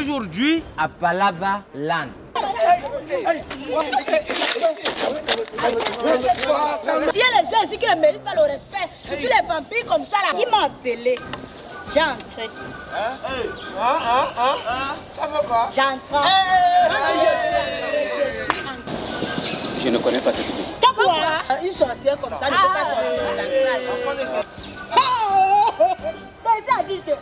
Aujourd'hui, à Palava Land. Il y a les gens ici qui ne méritent pas le respect. Surtout les vampires comme ça là. Ils m'ont appelé. J'entre. Ça veut quoi? J'entre. Je ne connais pas cette idée. Quoi? Une sorcière comme ça ne peut pas sortir des entrailles. C'est adulte.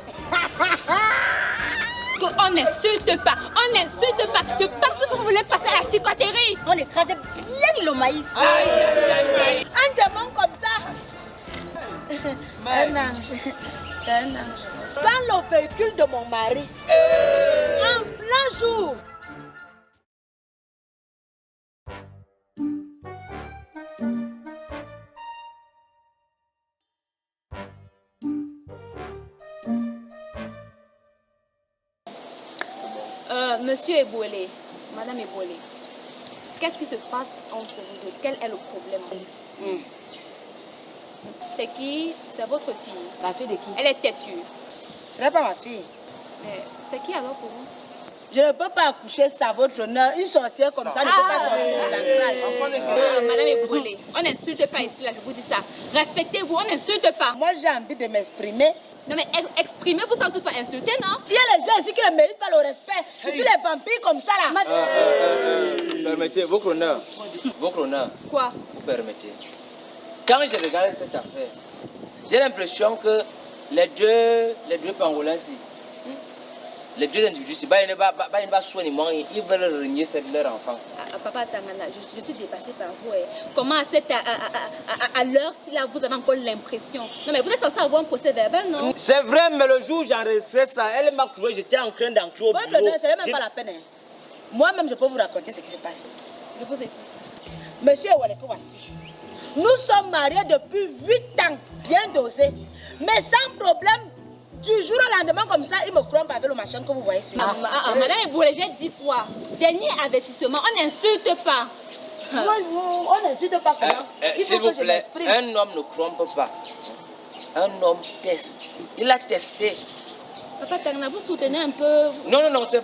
On n'insulte pas, on n'insulte pas. Je pense que vous voulez passer à la chicoterie. On écrasait bien le maïs. Un démon comme ça. Un ange. C'est un ange. Dans le véhicule de mon mari. En plein jour. Monsieur Eboulé, Madame Eboulé, qu'est-ce qui se passe entre vous deux? Quel est le problème? C'est qui? C'est votre fille. La fille de qui? Elle est têtue. Ce n'est pas ma fille. Mais c'est qui alors pour vous? Je ne peux pas accoucher ça, votre honneur. Une sorcière comme ça ne peut pas sortir des entrailles. Madame Eboulé, on n'insulte pas ici, là, je vous dis ça. Respectez-vous, on n'insulte pas. Moi, j'ai envie de m'exprimer. Non mais exprimez-vous sans toutefois insulter, non? Il y a les gens ici qui ne méritent pas le respect. Surtout les vampires comme ça là. Permettez, votre honneur. Votre honneur. Quoi? Vous permettez. Quand je regarde cette affaire, j'ai l'impression que les deux pangolins ici, les deux individus ici, ils veulent régner leur enfant. Papa Tangana, je suis dépassée par vous. Comment à l'heure si là vous avez encore l'impression? Non mais vous êtes censé avoir un procès verbal, non? C'est vrai, mais le jour où j'enregistrais ça, elle m'a trouvé, j'étais en train d'entrer au bureau. Ce n'est même pas la peine. Moi-même, je peux vous raconter ce qui se passe. Je vous écoute. Monsieur Waleko Wassi, nous sommes mariés depuis 8 ans, bien dosés. Mais sans problème, du jour au lendemain comme ça, il me crompe avec le machin que vous voyez ici. Madame Eboulé, j'ai dit quoi? Dernier avertissement, on n'insulte pas. On n'insulte pas comment? S'il vous plaît, un homme ne trompe pas. Un homme teste. Il a testé. Papa Tangana, vous soutenez un peu. Non, c'est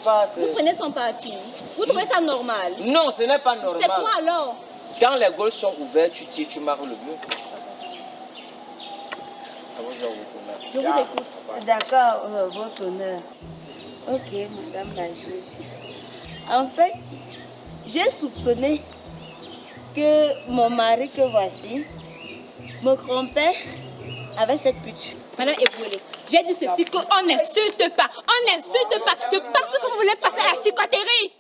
pas... Vous prenez son parti. Vous trouvez ça normal? Non, ce n'est pas normal. C'est quoi alors? Quand les gaules sont ouvertes, tu tires, tu marques le but. Je vous écoute. D'accord, votre honneur. Ok, madame la juge. En fait, j'ai soupçonné que mon mari que voici me trompait avec cette pute. Madame Eboulé, j'ai dit ceci qu'on n'insulte pas. On n'insulte pas. Je pense que vous voulez passer à la chicoterie.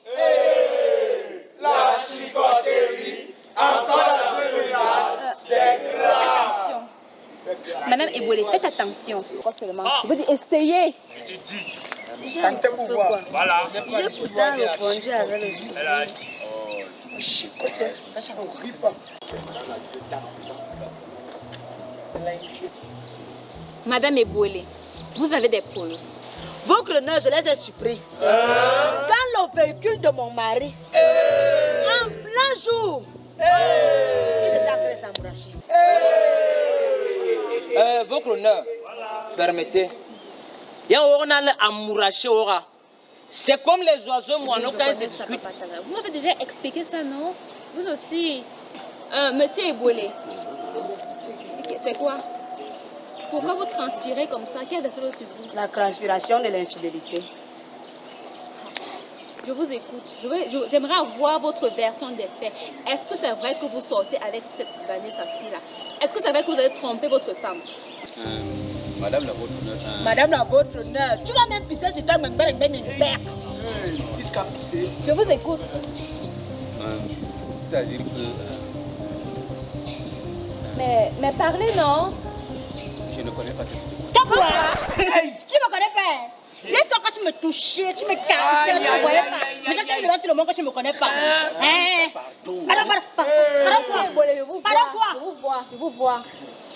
La chicoterie, encore la sérénade, c'est grave. Madame Eboulé, faites attention. Je vous dis, essayez. Tentez pour voir. Voilà. J'ai pourtant répondu avec le sourire. Chicoter, ça ne rit pas. Madame Eboulé, vous avez des preuves. Votre honneur, je les ai surpris. Dans le véhicule de mon mari, en plein jour, ils étaient en train de s'embrasser. Votre honneur, permettez. C'est comme les oiseaux moineaux quand ils se discutent. Vous m'avez déjà expliqué ça, non? Vous aussi. Monsieur Eboulé, c'est quoi? Pourquoi vous transpirez comme ça? Quelle est sur vous? La transpiration de l'infidélité. Je vous écoute. J'aimerais avoir votre version des faits. Est-ce que c'est vrai que vous sortez avec cette Vanessa-ci là? Est-ce que c'est vrai que vous avez trompé votre femme? Madame la votre honneur. Madame la votre honneur, tu vas même pisser sur toi, mais une père. Qu'est-ce qu'a pissé? Je vous écoute. C'est-à-dire que Mais parlez, non? je ne connais pas cette idée. Quoi? Tu me connais pas? Les soirs quand tu me touchais, tu me caressais, tu me voyais pas. Mais quand tu me regardes tout le monde, quand tu me connais pas. Je vous vois.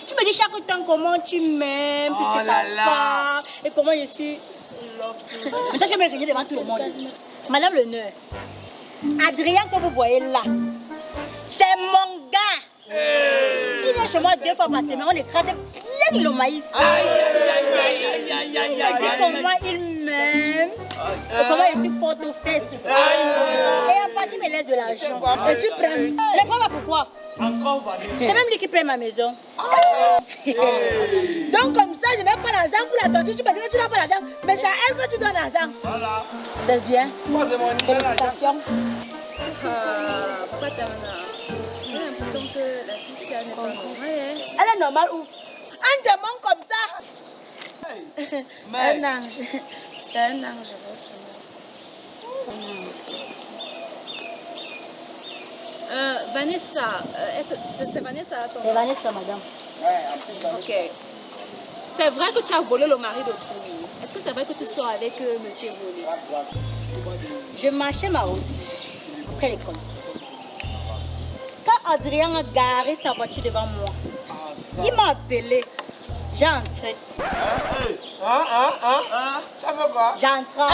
Tu me dis chaque temps comment tu m'aimes, puisque ta femme, et comment je suis. Maintenant, je vais me régner devant tout le monde. Madame l'honneur, Adrien que vous voyez là, c'est mon gars. Il vient chez moi 2 fois par semaine, on écrase bien le maïs. Il dit comment il m'aime. Et comment je suis forte aux fesses. Et à partir, me laisse de l'argent. Et tu prends. Mais prends pourquoi? C'est même lui qui paie ma maison. Donc comme ça, je n'ai pas l'argent pour la torture. Tu penses que tu n'as pas l'argent, mais c'est à elle que tu donnes l'argent. C'est bien. Félicitations. Papa Tamana, j'ai l'impression que la fille n'est pas normale. Elle est normale où? Un démon comme ça. Un ange. C'est un ange. Vanessa, c'est Vanessa ton C'est Vanessa, madame. Ok. C'est vrai que tu as volé le mari d'autrui. Est-ce que c'est vrai que tu sors avec monsieur volé? Je marchais ma route après l'école. Quand Adrien a garé sa voiture devant moi, il m'a appelé. J'ai entré. Tu as fait quoi? J'ai entré.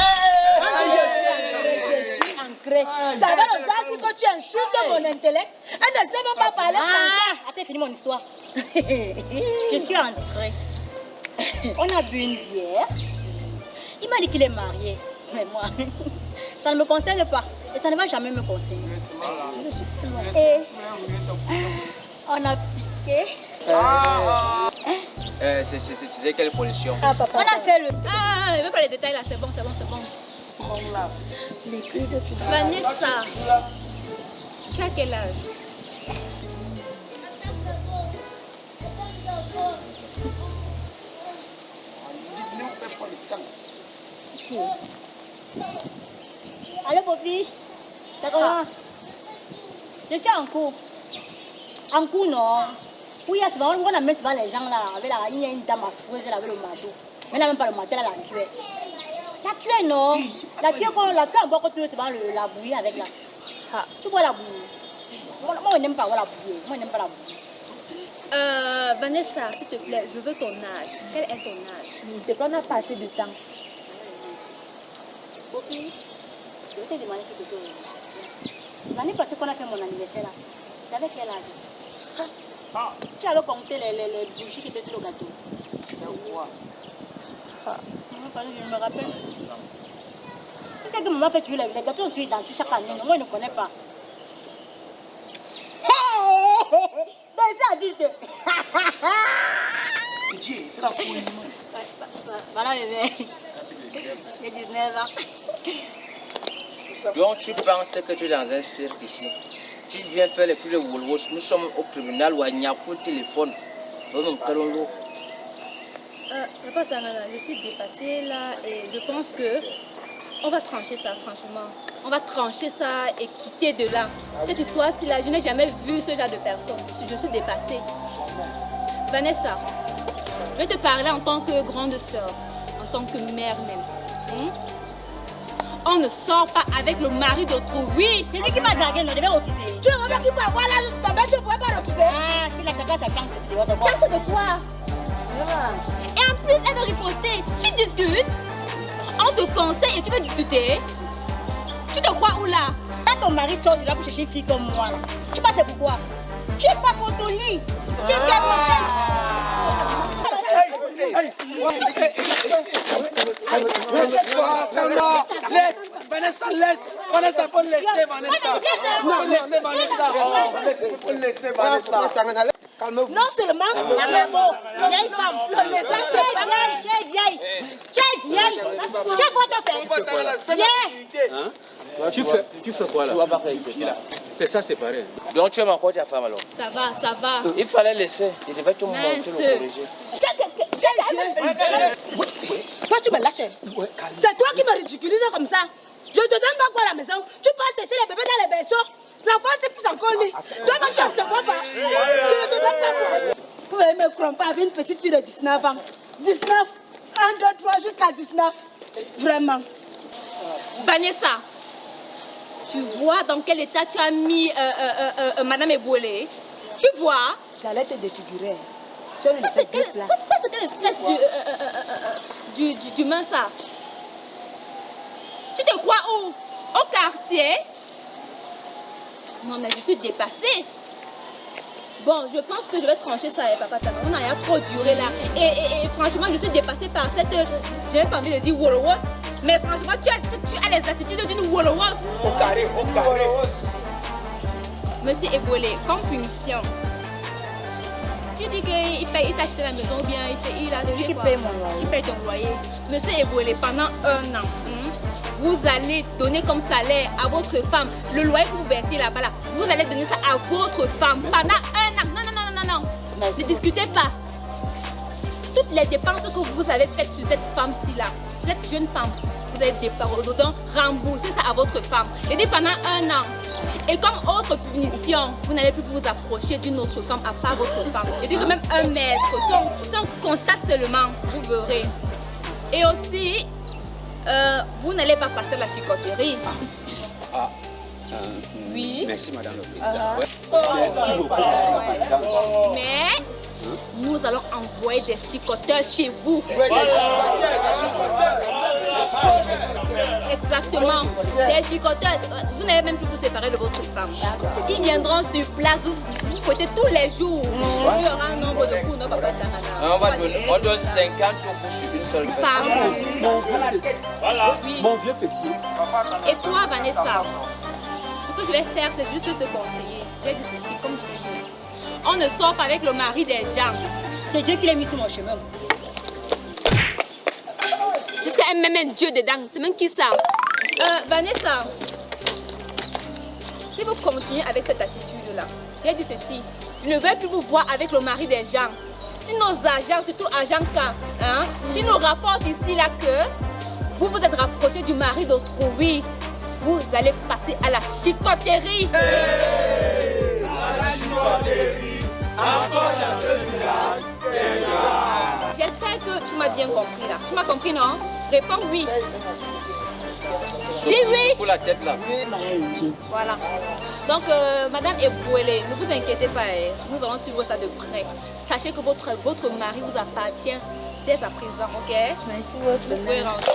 Je suis ancré. Ça va le genre que tu insultes mon intellect. Elle ne sait même pas parler français. Attends, fini mon histoire. Je suis entrée. On a bu une bière. Il m'a dit qu'il est marié. Mais moi, ça ne me concerne pas. Et ça ne va jamais me concerner. Je suis plus loin. Et on a piqué. C'était quelle position? On a fait le... Ah, ne veux pas les détails là, c'est bon, c'est bon, c'est bon. Vanessa, tu as quel âge? Allô, Poppy? C'est comment? Je suis en cours. En cours, non. Oui, c'est vraiment, on a mis souvent les gens là. Il y a une dame affreuse, elle avait le marteau. Mais elle n'a même pas le marteau, elle a la cuillère. La cuillère, non. La cuillère, encore quand tu veux, c'est la bouillie avec la. Ah, tu vois la bouillie. Moi, je n'aime pas la bouillie. Moi, je n'aime pas la bouillie. Vanessa, s'il te plaît, je veux ton âge. Quel est ton âge? C'est qu'on n'a pas assez de temps. Poppy, je vais te demander quelque chose. L'année passée qu'on a fait mon anniversaire là, j'avais quel âge? Tu avais compté les bougies qui étaient sur le gâteau. Je me rappelle. Tu sais que maman fait tuer les gâteaux, on tue d'identique chaque année. Moi, je ne connais pas. C'est adulte. C'est la folie. Voilà le mec. J'ai 19 ans. Donc tu penses que tu es dans un cirque ici. Tu viens faire les coups de Wolwos. Nous sommes au tribunal où il n'y a pas de téléphone. Papa Tamana, je suis dépassée là et je pense que on va trancher ça, franchement. On va trancher ça et quitter de là. Cette histoire-ci là, je n'ai jamais vu ce genre de personne. Je suis dépassée. Vanessa, je vais te parler en tant que grande sœur, en tant que mère même. On ne sort pas avec le mari d'autrui. C'est lui qui m'a dragué, non, je vais refuser. Tu ne veux pas qu'il peut avoir là, tu ne pourrais pas refuser. Ah, qu'il a chacun sa chance, c'est bon. Chance de quoi? Et en plus, elle veut riposter. Tu discutes. On te conseille et tu veux discuter. Tu te crois où là? Quand ton mari sort de là pour chercher une fille comme moi, là, tu penses pourquoi? Tu n'es pas photonique. Tu es bien Calme-toi. Laisse. Vanessa, laisse. Vanessa, faut le laisser, Vanessa. Non, laissez Vanessa. Faut le laisser, Vanessa. Calme-vous. Non seulement la même vieille femme, le message c'est tu es vieille. Tu es vieille. Tu es votre fesse. Viens. Tu fais quoi là? Tu vas pas faire ici. C'est ça, c'est pareil. Donc tu aimes encore ta femme alors? Ça va. Il fallait laisser. Il devait tout montrer, le corriger. Toi tu me lâches. C'est toi qui me ridiculises comme ça. Je te donne pas quoi à la maison. Tu passes chercher les bébés dans les berceaux. L'enfant c'est plus encore lit. Toi-même tu ne te vois pas. Je ne te donne pas quoi. Vous pouvez me croire avec une petite fille de 19 ans. 19, 1, 2, 3 jusqu'à 19. Vraiment. Vanessa, tu vois dans quel état tu as mis Madame Eboulé? Tu vois? J'allais te défigurer. Ça c'est quelle espèce du main ça? Tu te crois où? Au quartier? Non mais je suis dépassée. Bon, je pense que je vais trancher ça avec Papa Tamana. On a trop duré là. Et franchement, je suis dépassée par cette... Je n'ai pas envie de dire Wolowos. Mais franchement, tu as les attitudes d'une Wolowos. Au carré, au carré. Monsieur Eboulé, comme punition, tu dis qu'il t'a acheté la maison ou bien il a lui qui quoi? paye mon loyer. Il paye ton loyer. Monsieur Eboulé, pendant 1 an, vous allez donner comme salaire à votre femme le loyer que vous versez là-bas. Là. Vous allez donner ça à votre femme pendant 1 an. Non, non, non, non, non. Merci. Ne discutez pas. Toutes les dépenses que vous avez faites sur cette femme-ci là, sur cette jeune femme, vous allez donc rembourser ça à votre femme. Et dit pendant 1 an. Et comme autre punition, vous n'allez plus vous approcher d'une autre femme à part votre femme. Et dit que même un maître, si on constate seulement, vous verrez. Et aussi, vous n'allez pas passer la chicoterie. Oui. Merci, madame le président. Merci beaucoup, madame la présidente. Mais nous allons envoyer des chicoteurs chez vous. Exactement. Des chicoteurs. Vous n'allez même plus vous séparer de votre femme. Ils viendront sur place. Vous fouettez tous les jours. Il y aura un nombre de coups. On donne 50 pour sur une seule fête. Voilà. Mon vieux fessier. Et toi, Vanessa, ce que je vais faire, c'est juste te conseiller. Je vais dire ceci, comme je t'ai dit. On ne sort pas avec le mari des gens. C'est Dieu qui l'a mis sur mon chemin. Jusqu'à même un Dieu dedans. C'est même qui ça? Vanessa, si vous continuez avec cette attitude-là, j'ai dit ceci. Je ne veux plus vous voir avec le mari des gens. Si nos agents, surtout agents K, hein, si nous rapportent ici là que vous vous êtes rapproché du mari d'autrui, vous allez passer à la chicoterie. Hey, la chicoterie. Encore dans ce village, c'est là. J'espère que tu m'as bien compris là. Tu m'as compris, non? Réponds oui. Dis oui. Pour la tête là. Voilà. Donc, Madame Ebouélé, ne vous inquiétez pas. Nous allons suivre ça de près. Sachez que votre mari vous appartient dès à présent, ok? Merci votre Vous pouvez rentrer.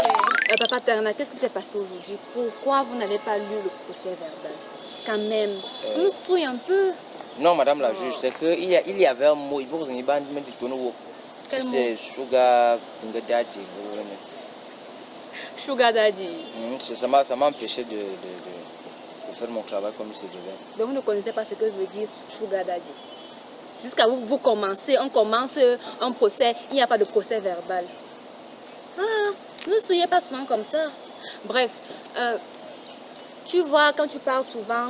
Papa Terna, qu'est-ce qui s'est passé aujourd'hui? Pourquoi vous n'avez pas lu le procès verbal? Quand même, ça nous souille un peu. Non, madame la juge, c'est qu'il y avait un mot, il faut que vous ayez dit que nous. Quel mot? C'est sugar daddy. Sugar daddy. Ça m'a empêché de faire mon travail comme il se devait. Donc vous ne connaissez pas ce que veut dire sugar daddy. Jusqu'à vous commencez, on commence un procès, il n'y a pas de procès verbal. Ah, ne soyez pas souvent comme ça. Bref, tu vois, quand tu pars souvent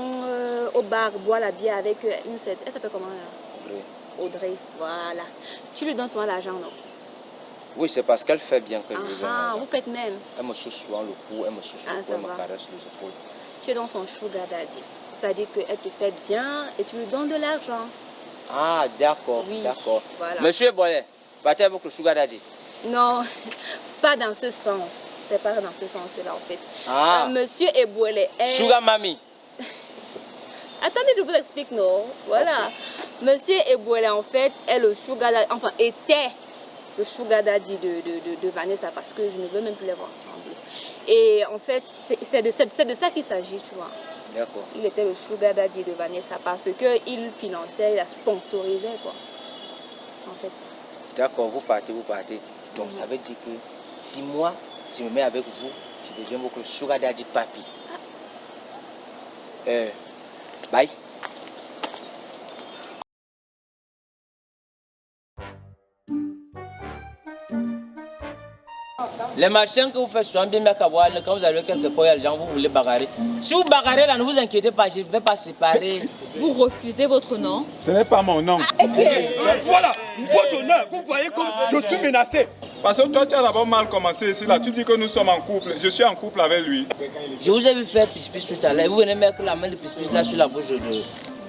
au bar, boire la bière avec une certaine... Elle s'appelle comment là? Audrey, voilà. Tu lui donnes souvent l'argent, non? Oui, c'est parce qu'elle fait bien que je lui donne. Ah, vous faites même. Elle me soucie souvent le cou, elle me soucie le cou, elle me caresse les épaules. Tu es dans son sugar daddy. C'est-à-dire qu'elle te fait bien et tu lui donnes de l'argent. Ah, d'accord, Oui, d'accord. voilà. Monsieur Bollet, partez avec le sugar daddy. Non, pas dans ce sens. C'est pas dans ce sens-là en fait. Ah. Monsieur Ebouélé est... Sugar mami. Attendez, je vous explique, non? Voilà. Monsieur Ebouélé en fait est le sugar daddy, enfin était le sugar daddy de Vanessa parce que je ne veux même plus les voir ensemble. Et en fait, c'est de ça qu'il s'agit, tu vois. D'accord. Il était le sugar daddy de Vanessa parce qu'il finançait, il la sponsorisait, quoi. En fait, ça. D'accord, vous partez. Donc ça veut dire que si moi, je me mets avec vous, je deviens votre sugar daddy papi. Bye. Les marchands que vous faites souvent bien qu'à voir, quand vous arrivez quelque part, il y a les gens, vous voulez bagarrer. Si vous bagarrez là, ne vous inquiétez pas, je ne vais pas séparer. Vous refusez votre nom? Ce n'est pas mon nom. Voilà, votre honneur, vous voyez comme je suis menacé. Parce que toi, tu as d'abord mal commencé ici. Là, tu dis que nous sommes en couple. Je suis en couple avec lui. Je vous ai vu faire pis-pis tout à l'heure. Vous venez mettre la main de pis-pis là sur la bouche de...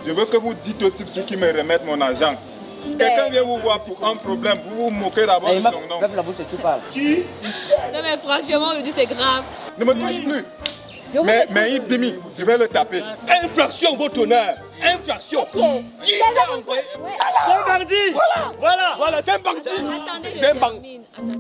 Je veux que vous dites au type qui me remette mon argent. Quelqu'un vient vous voir pour un problème, vous vous moquez d'abord de son nom. Lève la bouche et tu parles. Qui? Non mais franchement, je dis c'est grave. Ne me touche plus. Mais il bimi, je vais le taper. Infraction, votre honneur. Infraction. Qui t'a envoyé? C'est un bandit. Voilà, c'est un bandit. Attendez, je C'est un bandit. termine. Attendez.